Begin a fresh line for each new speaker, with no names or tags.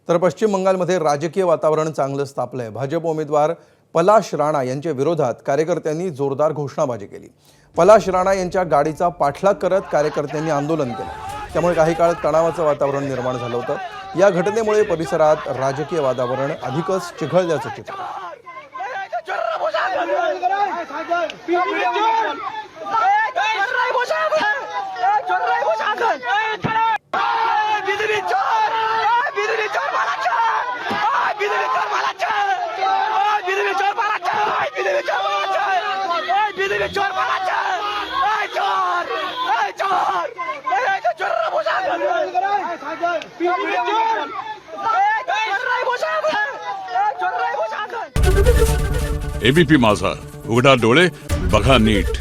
तर पश्चिम बंगालमध्ये राजकीय वातावरण चांगलं तापलंय। भाजप उमेदवार पलाश राणा यांच्या विरोधात कार्यकर्त्यांनी जोरदार घोषणाबाजी केली। पलाश राणा यांच्या गाडीचा पाठलाग करत कार्यकर्त्यांनी आंदोलन केलं। त्यामुळे काही काळ तणावाचं वातावरण निर्माण झालं होतं। या घटनेमुळे परिसरात राजकीय वातावरण अधिकच चिघळल्याचं चित्र आहे।
एबीपी माझा, उघडा डोळे बघा नीट।